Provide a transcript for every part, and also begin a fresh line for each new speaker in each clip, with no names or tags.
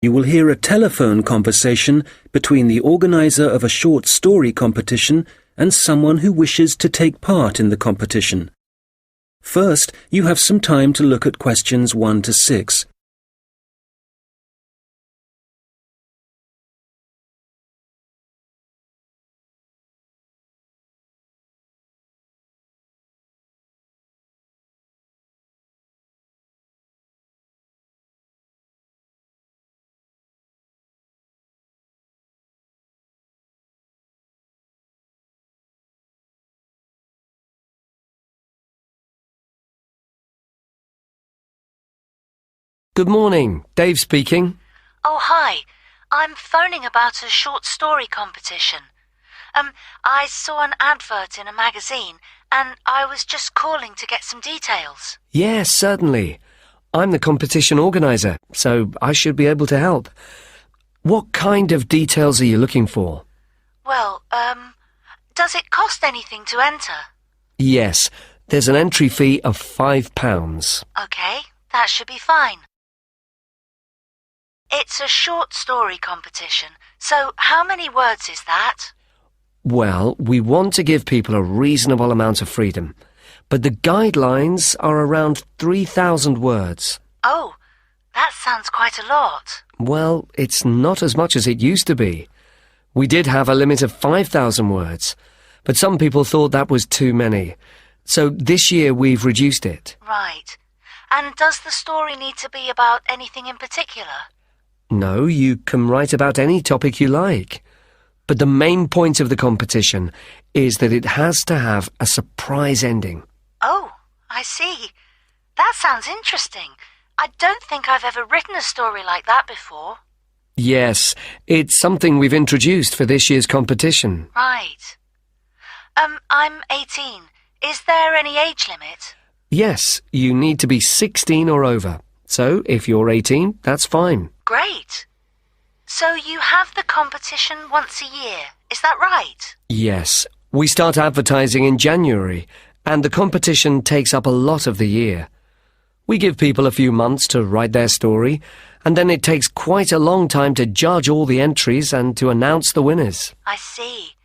You will hear a telephone conversation between the organizer of a short story competition and someone who wishes to take part in the competition. First, you have some time to look at questions 1 to 6.
Good morning, Dave speaking.
Oh, hi. I'm phoning about a short story competition. I saw an advert in a magazine and I was just calling to get some details.
Yes, certainly. I'm the competition organizer, so I should be able to help. What kind of details are you looking for?
Well, does it cost anything to enter?
Yes, there's an entry fee of £5.
Okay, that should be fine. It's a short story competition, so how many words is that?
Well, we want to give people a reasonable amount of freedom, but the guidelines are around 3,000 words.
Oh, that sounds quite a lot.
Well, it's not as much as it used to be. We did have a limit of 5,000 words, but some people thought that was too many. So this year we've reduced it.
Right. And does the story need to be about anything in particular?
No, you can write about any topic you like. But the main point of the competition is that it has to have a surprise ending.
Oh, I see. That sounds interesting. I don't think I've ever written a story like that before.
Yes, it's something we've introduced for this year's competition.
Right. I'm 18. Is there any age limit?
Yes, you need to be 16 or over. So, if you're 18, that's fine.
Great. So you have the competition once a year, is that right?
Yes, we start advertising in January, and the competition takes up a lot of the year. We give people a few months to write their story, and then it takes quite a long time to judge all the entries and to announce the winners.
I see.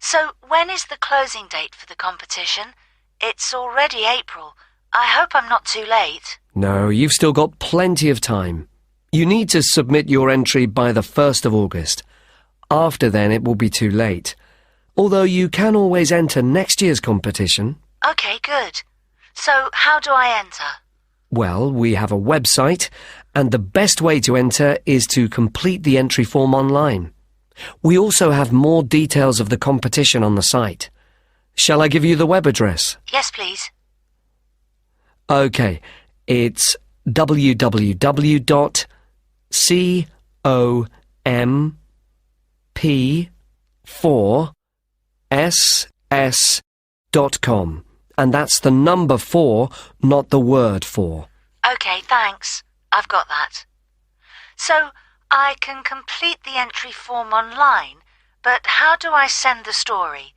So when is the closing date for the competition? It's already April. I hope I'm not too late.
No, you've still got plenty of time. You need to submit your entry by the 1st of August. After then, it will be too late. Although you can always enter next year's competition.
OK, good. So how do I enter?
Well, we have a website, and the best way to enter is to complete the entry form online. We also have more details of the competition on the site. Shall I give you the web address?
Yes, please.
OK, it's www.comp4ss.com, and that's the number 4, not the word 4.
OK, thanks. I've got that. So I can complete the entry form online, but how do I send the story?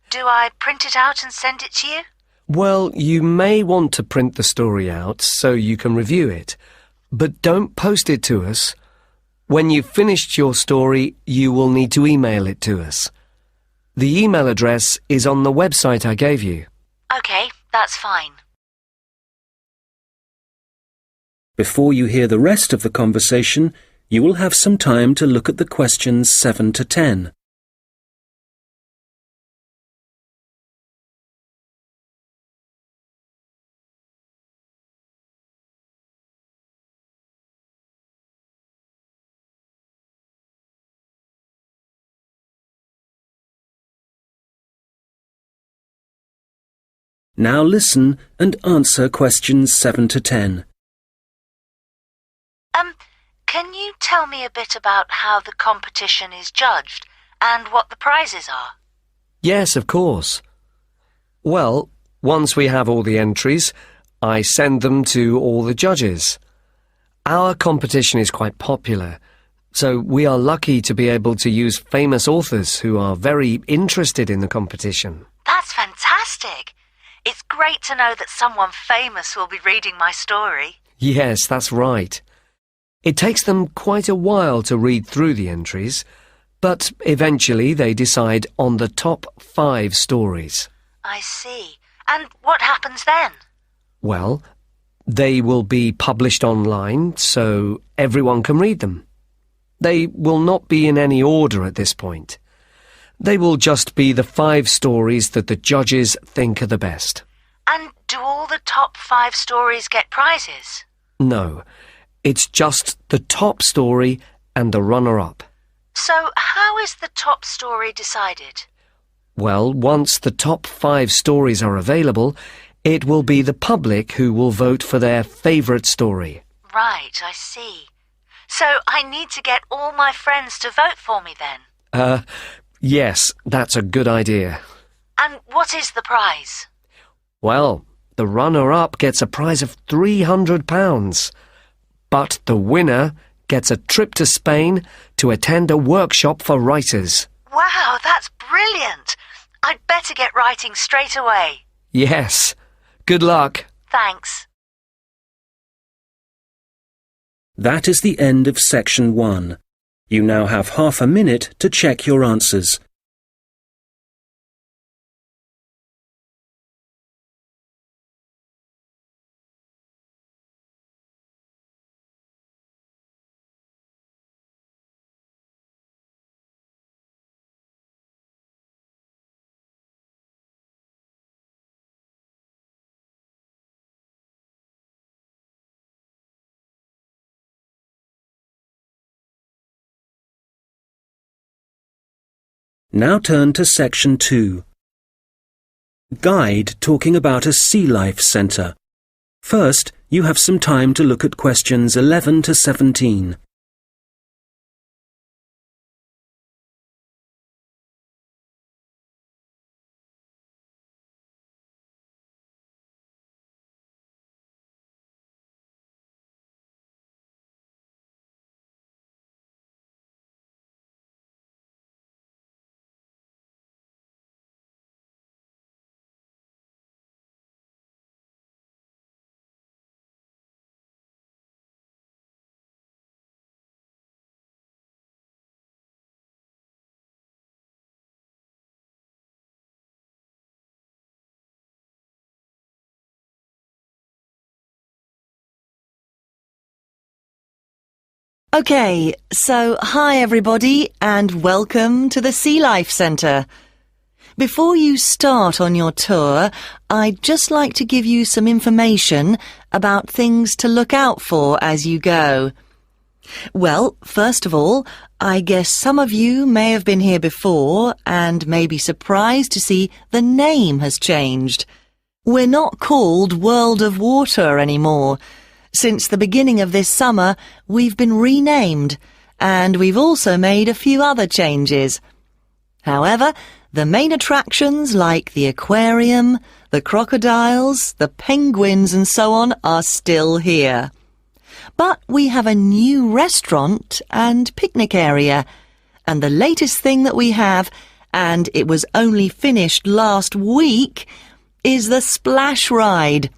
Do I print it out and send it to you?
Well, you may want to print the story out so you can review it, but don't post it to us. When you've finished your story, you will need to email it to us. The email address is on the website I gave you.
OK, that's fine.
Before you hear the rest of the conversation, you will have some time to look at the questions 7 to 10. Now listen and answer questions 7 to 10.
Can you tell me a bit about how the competition is judged and what the prizes are?
Yes, of course. Well, once we have all the entries, I send them to all the judges. Our competition is quite popular, so we are lucky to be able to use famous authors who are very interested in the competition.
That's fantastic! It's great to know that someone famous will be reading my story.
Yes, that's right. It takes them quite a while to read through the entries, but eventually they decide on the top 5 stories.
I see. And what happens then?
Well, they will be published online so everyone can read them. They will not be in any order at this point. They will just be the 5 stories that the judges think are the best.
And do all the top 5 stories get prizes?
No, it's just the top story and the runner-up.
So how is the top story decided?
Well, once the top 5 stories are available, it will be the public who will vote for their favourite story.
Right, I see. So I need to get all my friends to vote for me then?
Yes, that's a good idea.
And what is the prize?
Well, the runner-up gets a prize of £300, but the winner gets a trip to Spain to attend a workshop for writers.
Wow, that's brilliant! I'd better get writing straight away.
Yes. Good luck.
Thanks.
That is the end of section 1. You now have half a minute to check your answers. Now turn to section 2. Guide talking about a sea life centre. First, you have some time to look at questions 11 to 17.
Okay, so hi everybody and welcome to the Sea Life Centre. Before you start on your tour, I'd just like to give you some information about things to look out for as you go. Well, first of all, I guess some of you may have been here before and may be surprised to see the name has changed. We're not called World of Water anymore. Since the beginning of this summer, we've been renamed, and we've also made a few other changes. However, the main attractions like the aquarium, the crocodiles, the penguins and so on are still here. But we have a new restaurant and picnic area, and the latest thing that we have, and it was only finished last week, is the splash ride.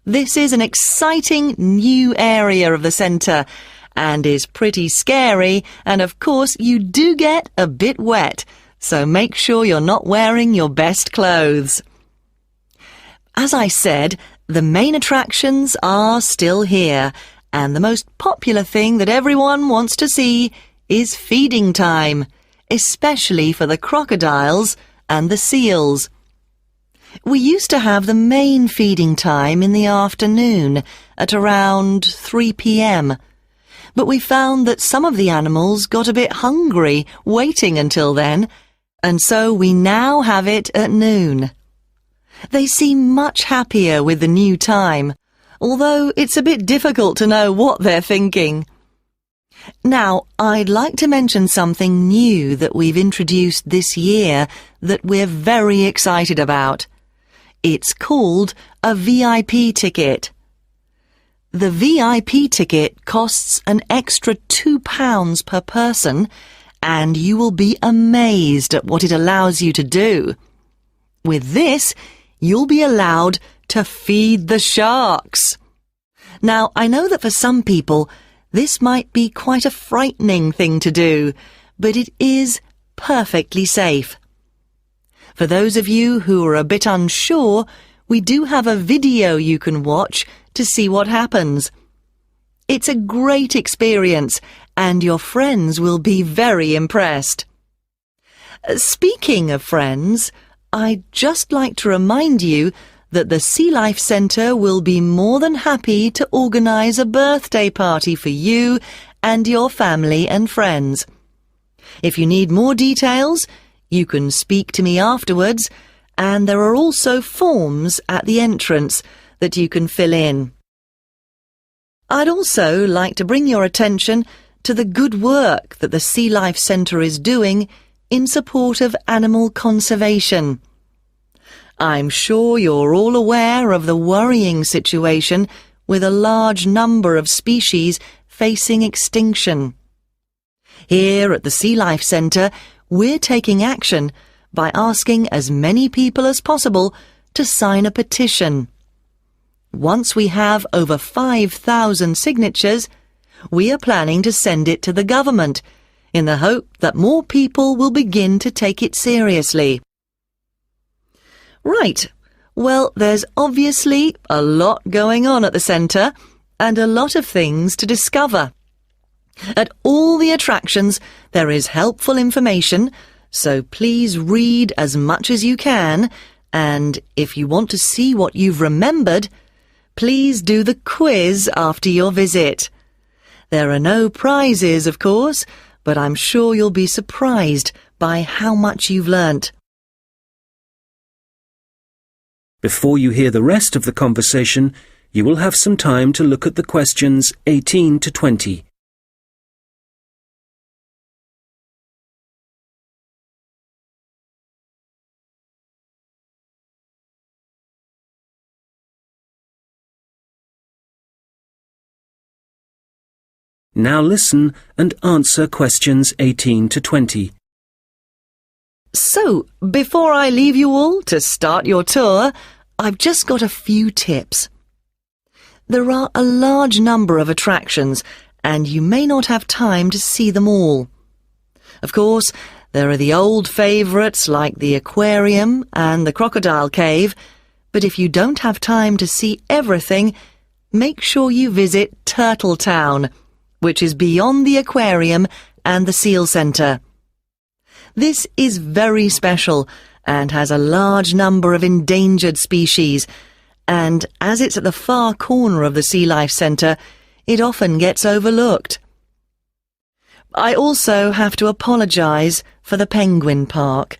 This is an exciting new area of the centre and is pretty scary, and of course you do get a bit wet, so make sure you're not wearing your best clothes. As I said, the main attractions are still here, and the most popular thing that everyone wants to see is feeding time, especially for the crocodiles and the seals. We used to have the main feeding time in the afternoon at around 3 p.m. But we found that some of the animals got a bit hungry waiting until then, and so we now have it at noon. They seem much happier with the new time, although it's a bit difficult to know what they're thinking. Now, I'd like to mention something new that we've introduced this year that we're very excited about. It's called a VIP ticket. The VIP ticket costs an extra £2 per person, and you will be amazed at what it allows you to do. With this, you'll be allowed to feed the sharks. Now, I know that for some people, This might be quite a frightening thing to do, but it is perfectly safe. For those of you who are a bit unsure, we do have a video you can watch to see what happens. It's a great experience, and your friends will be very impressed. Speaking of friends, I'd just like to remind you that the Sea Life Centre will be more than happy to organise a birthday party for you and your family and friends. If you need more details, you can speak to me afterwards, and there are also forms at the entrance that you can fill in. I'd also like to bring your attention to the good work that the Sea Life Centre is doing in support of animal conservation. I'm sure you're all aware of the worrying situation with a large number of species facing extinction. Here at the Sea Life Centre, we're taking action by asking as many people as possible to sign a petition. Once we have over 5,000 signatures, we are planning to send it to the government in the hope that more people will begin to take it seriously. Right, well, there's obviously a lot going on at the centre and a lot of things to discover. At all the attractions, there is helpful information, so please read as much as you can, and if you want to see what you've remembered, please do the quiz after your visit. There are no prizes, of course, but I'm sure you'll be surprised by how much you've learnt.
Before you hear the rest of the conversation, you will have some time to look at the questions 18 to 20. Now listen and answer questions 18 to 20.
So, before I leave you all to start your tour, I've just got a few tips. There are a large number of attractions, and you may not have time to see them all. Of course, there are the old favourites like the aquarium and the crocodile cave, but if you don't have time to see everything, make sure you visit Turtle Town, which is beyond the aquarium and the seal centre. This is very special and has a large number of endangered species, and as it's at the far corner of the Sea Life Centre, it often gets overlooked. I also have to apologise for the Penguin Park.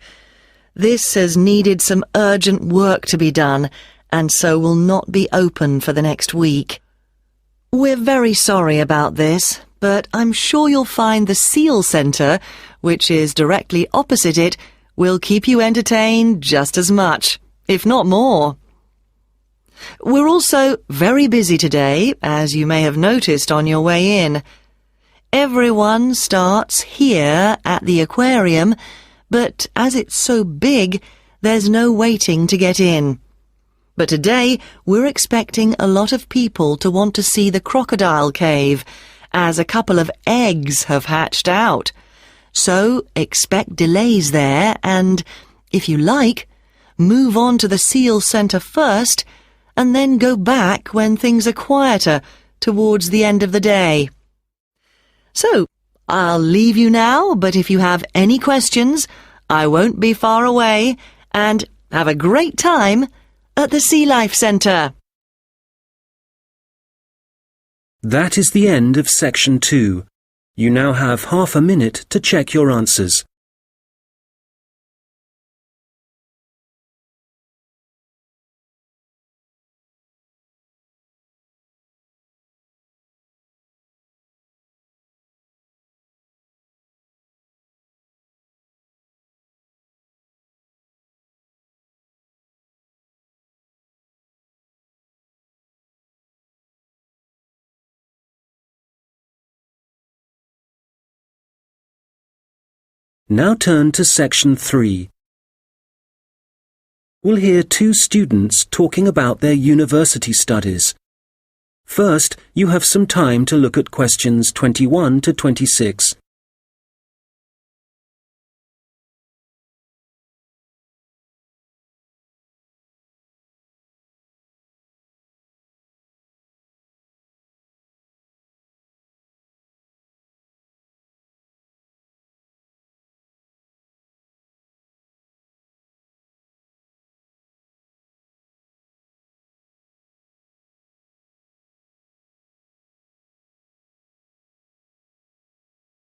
This has needed some urgent work to be done, and so will not be open for the next week. We're very sorry about this, but I'm sure you'll find the Seal Centre, which is directly opposite it, will keep you entertained just as much, if not more. We're also very busy today, as you may have noticed on your way in. Everyone starts here at the aquarium, but as it's so big, there's no waiting to get in. But today, we're expecting a lot of people to want to see the crocodile cave, as a couple of eggs have hatched out. So expect delays there and, if you like, move on to the Seal Centre first and then go back when things are quieter towards the end of the day. So, I'll leave you now, but if you have any questions, I won't be far away, and have a great time at the Sea Life Centre.
That is the end of section 2. You now have half a minute to check your answers. Now turn to section 3. We'll hear two students talking about their university studies. First, you have some time to look at questions 21 to 26.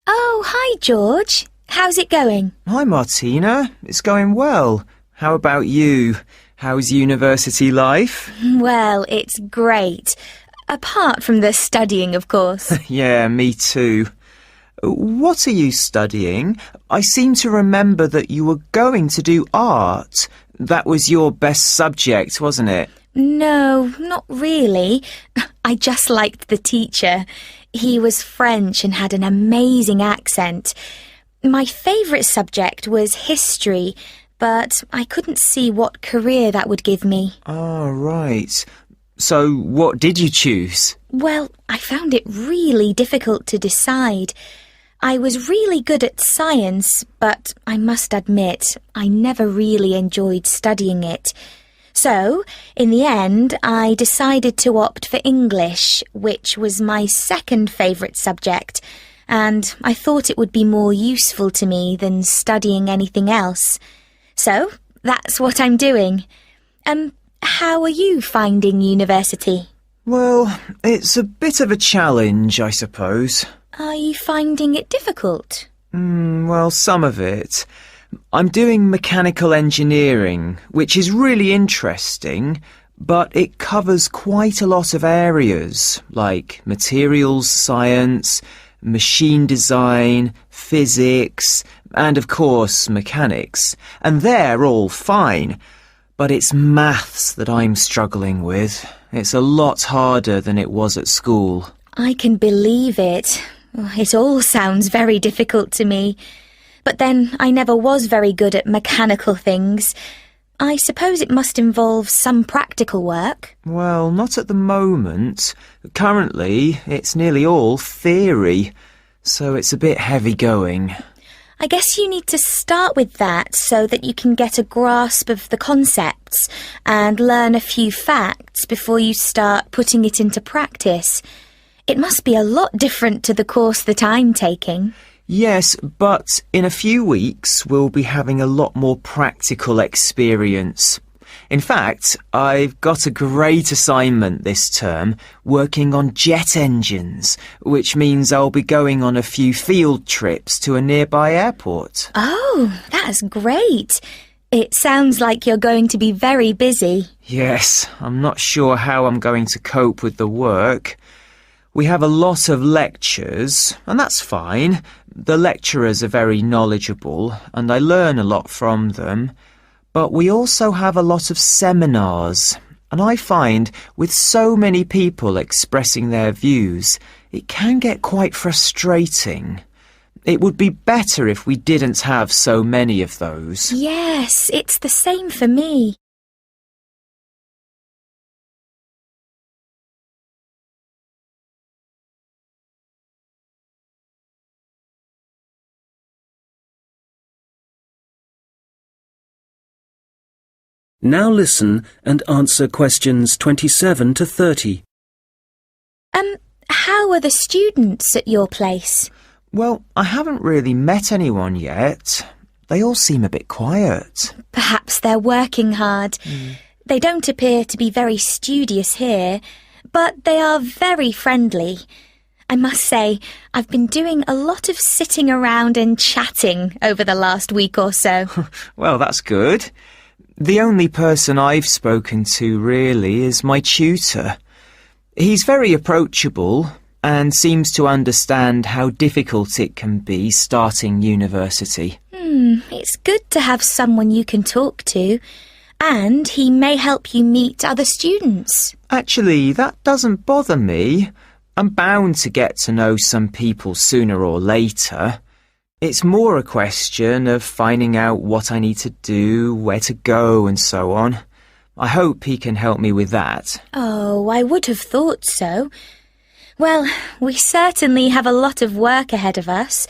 Oh, hi, George. How's it going?
Hi, Martina. It's going well. How about you? How's university life?
Well, it's great. Apart from the studying, of course.
Yeah, me too. What are you studying? I seem to remember that you were going to do art. That was your best subject, wasn't it?
No, not really. I just liked the teacher. He was French and had an amazing accent. My favourite subject was history, but I couldn't see what career that would give me.
Oh, right. So what did you choose?
Well, I found it really difficult to decide. I was really good at science, but I must admit, I never really enjoyed studying it. So, in the end, I decided to opt for English, which was my second favourite subject, and I thought it would be more useful to me than studying anything else. So, that's what I'm doing. How are you finding university?
Well, it's a bit of a challenge, I suppose.
Are you finding it difficult?
Well, some of it. I'm doing mechanical engineering, which is really interesting, but it covers quite a lot of areas, like materials science, machine design, physics, and of course mechanics. And they're all fine, but it's maths that I'm struggling with. It's a lot harder than it was at school.
I can believe it. It all sounds very difficult to me. But then I never was very good at mechanical things. I suppose it must involve some practical work.
Well, not at the moment. Currently, it's nearly all theory, so it's a bit heavy going.
I guess you need to start with that so that you can get a grasp of the concepts and learn a few facts before you start putting it into practice. It must be a lot different to the course that I'm taking.
Yes, but in a few weeks we'll be having a lot more practical experience. In fact, I've got a great assignment this term working on jet engines, which means I'll be going on a few field trips to a nearby airport.
Oh, that's great. It sounds like you're going to be very busy.
Yes, I'm not sure how I'm going to cope with the work. We have a lot of lectures, and that's fine. The lecturers are very knowledgeable, and I learn a lot from them. But we also have a lot of seminars, and I find with so many people expressing their views, it can get quite frustrating. It would be better if we didn't have so many of those.
Yes, it's the same for me.
Now listen and answer questions 27 to 30.
How are the students at your place?
Well, I haven't really met anyone yet. They all seem a bit quiet.
Perhaps they're working hard. They don't appear to be very studious here, but they are very friendly. I must say, I've been doing a lot of sitting around and chatting over the last week or so.
Well, that's good. The only person I've spoken to, really, is my tutor. He's very approachable and seems to understand how difficult it can be starting university.
It's good to have someone you can talk to, and he may help you meet other students.
Actually, that doesn't bother me. I'm bound to get to know some people sooner or later. It's more a question of finding out what I need to do, where to go, and so on. I hope he can help me with that.
Oh, I would have thought so. Well, we certainly have a lot of work ahead of us.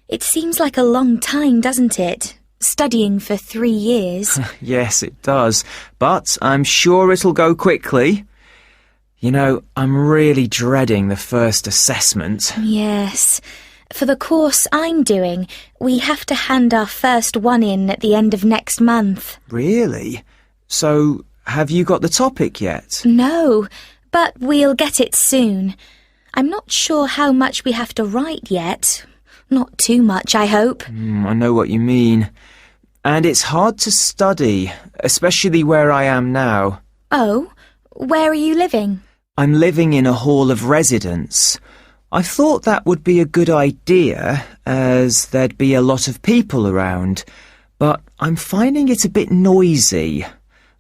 It seems like a long time, doesn't it? Studying for 3 years.
Yes, it does. But I'm sure it'll go quickly. You know, I'm really dreading the first assessment.
Yes. For the course I'm doing, we have to hand our first one in at the end of next month.
Really? So, have you got the topic yet?
No, but we'll get it soon. I'm not sure how much we have to write yet. Not too much, I hope.
I know what you mean. And it's hard to study, especially where I am now.
Oh, where are you living?
I'm living in a hall of residence. I thought that would be a good idea, as there'd be a lot of people around, but I'm finding it a bit noisy.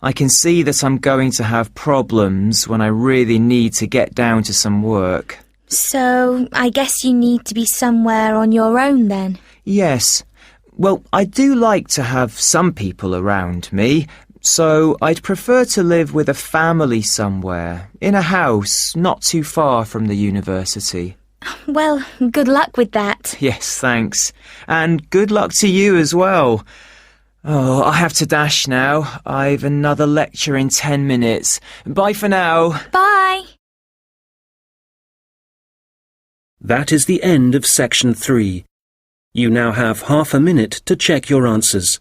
I can see that I'm going to have problems when I really need to get down to some work.
So, I guess you need to be somewhere on your own then?
Yes. Well, I do like to have some people around me, so I'd prefer to live with a family somewhere, in a house not too far from the university.
Well, good luck with that.
Yes, thanks. And good luck to you as well. Oh, I have to dash now. I've another lecture in 10 minutes. Bye for now.
Bye.
That is the end of section 3. You now have half a minute to check your answers.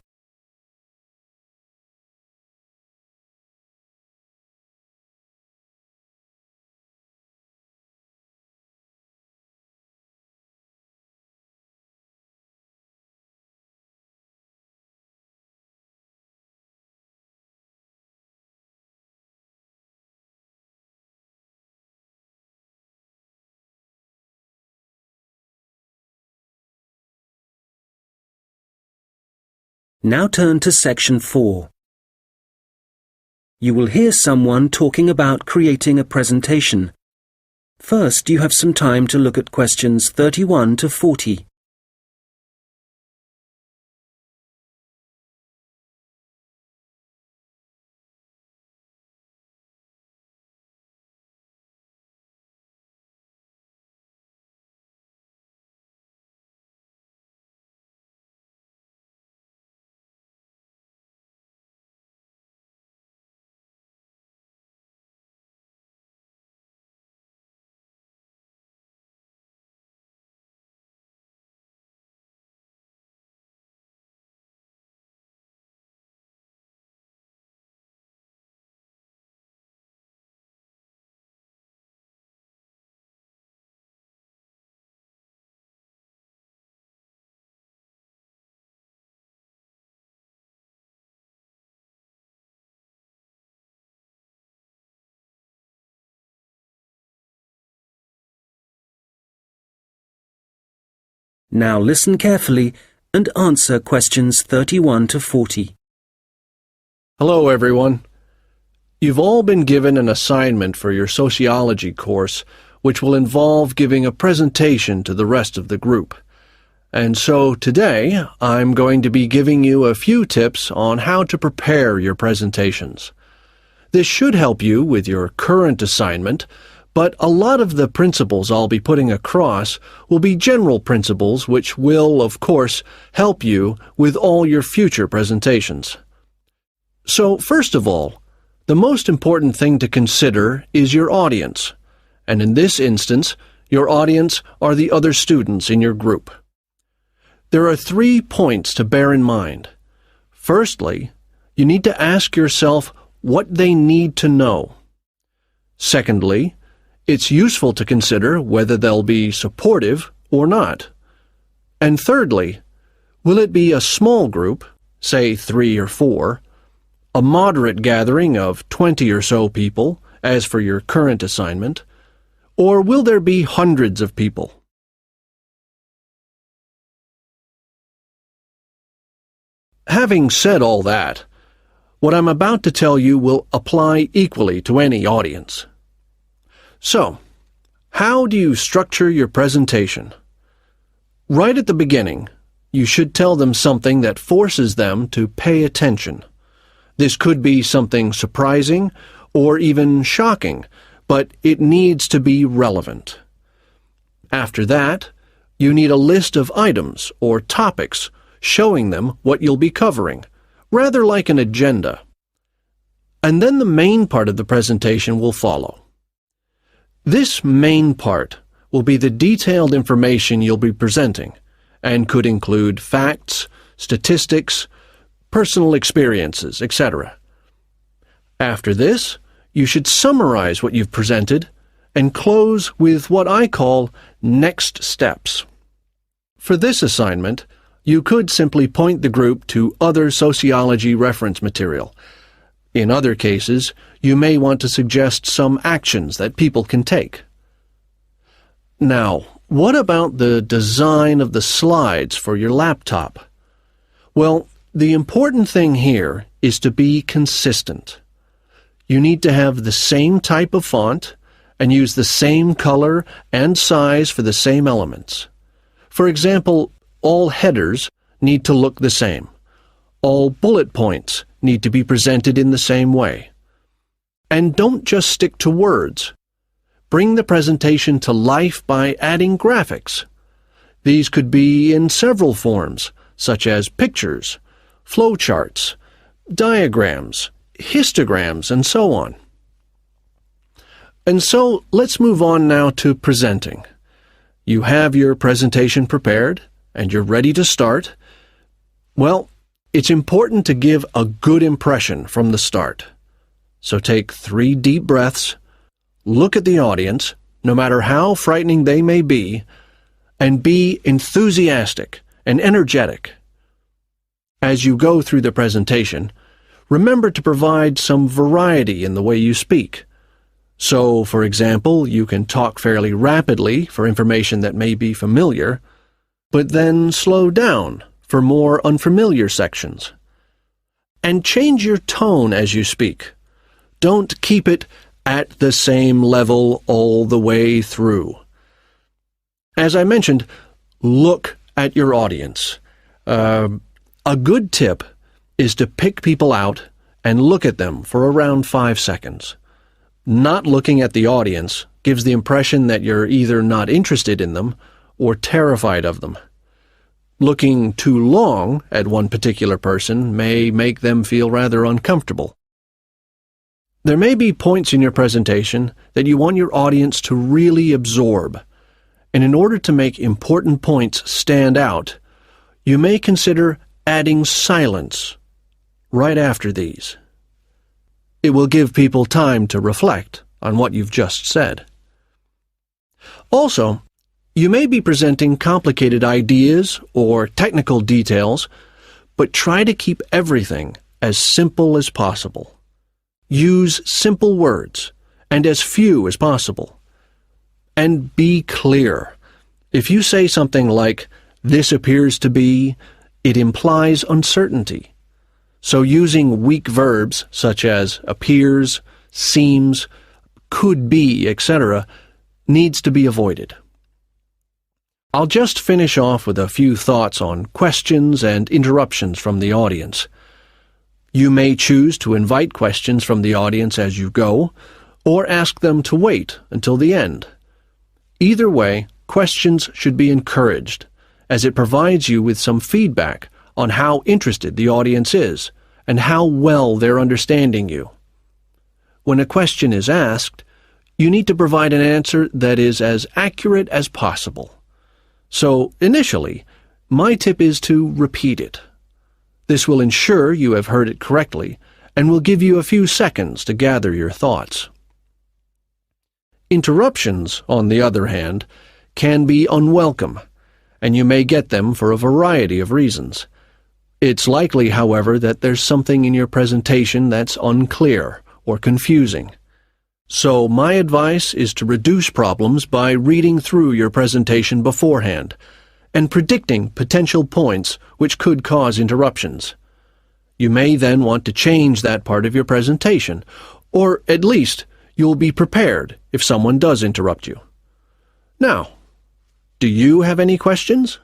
Now turn to section 4. You will hear someone talking about creating a presentation. First, you have some time to look at questions 31 to 40. Now listen carefully and answer questions 31 to 40.
Hello, everyone. You've all been given an assignment for your sociology course, which will involve giving a presentation to the rest of the group. And so today, I'm going to be giving you a few tips on how to prepare your presentations. This should help you with your current assignment, but a lot of the principles I'll be putting across will be general principles which will, of course, help you with all your future presentations. So, first of all, the most important thing to consider is your audience, and in this instance, your audience are the other students in your group. There are 3 points to bear in mind. Firstly, you need to ask yourself what they need to know. Secondly, it's useful to consider whether they'll be supportive or not. And thirdly, will it be a small group, say 3 or 4, a moderate gathering of 20 or so people, as for your current assignment, or will there be hundreds of people? Having said all that, what I'm about to tell you will apply equally to any audience. So, how do you structure your presentation? Right at the beginning, you should tell them something that forces them to pay attention. This could be something surprising or even shocking, but it needs to be relevant. After that, you need a list of items or topics showing them what you'll be covering, rather like an agenda. And then the main part of the presentation will follow. This main part will be the detailed information you'll be presenting, and could include facts, statistics, personal experiences, etc. After this, you should summarize what you've presented and close with what I call next steps. For this assignment, you could simply point the group to other sociology reference material. In other cases, you may want to suggest some actions that people can take. Now, what about the design of the slides for your laptop? Well, the important thing here is to be consistent. You need to have the same type of font and use the same color and size for the same elements. For example, all headers need to look the same. All bullet points need to be presented in the same way. And don't just stick to words. Bring the presentation to life by adding graphics. These could be in several forms, such as pictures, flowcharts, diagrams, histograms, and so on. And so let's move on now to presenting. You have your presentation prepared, and you're ready to start. Well, it's important to give a good impression from the start. So take 3 deep breaths, look at the audience, no matter how frightening they may be, and be enthusiastic and energetic. As you go through the presentation, remember to provide some variety in the way you speak. So, for example, you can talk fairly rapidly for information that may be familiar, but then slow down for more unfamiliar sections. And change your tone as you speak. Don't keep it at the same level all the way through. As I mentioned, look at your audience. A good tip is to pick people out and look at them for around 5 seconds. Not looking at the audience gives the impression that you're either not interested in them or terrified of them. Looking too long at one particular person may make them feel rather uncomfortable. There may be points in your presentation that you want your audience to really absorb, and in order to make important points stand out, you may consider adding silence right after these. It will give people time to reflect on what you've just said. Also, you may be presenting complicated ideas or technical details, but try to keep everything as simple as possible. Use simple words and as few as possible. And be clear. If you say something like, "This appears to be," it implies uncertainty. So using weak verbs such as appears, seems, could be, etc., needs to be avoided. I'll just finish off with a few thoughts on questions and interruptions from the audience. You may choose to invite questions from the audience as you go, or ask them to wait until the end. Either way, questions should be encouraged, as it provides you with some feedback on how interested the audience is and how well they're understanding you. When a question is asked, you need to provide an answer that is as accurate as possible. So, initially, my tip is to repeat it. This will ensure you have heard it correctly and will give you a few seconds to gather your thoughts. Interruptions, on the other hand, can be unwelcome, and you may get them for a variety of reasons. It's likely, however, that there's something in your presentation that's unclear or confusing. So my advice is to reduce problems by reading through your presentation beforehand and predicting potential points which could cause interruptions. You may then want to change that part of your presentation, or at least you'll be prepared if someone does interrupt you. Now, do you have any questions?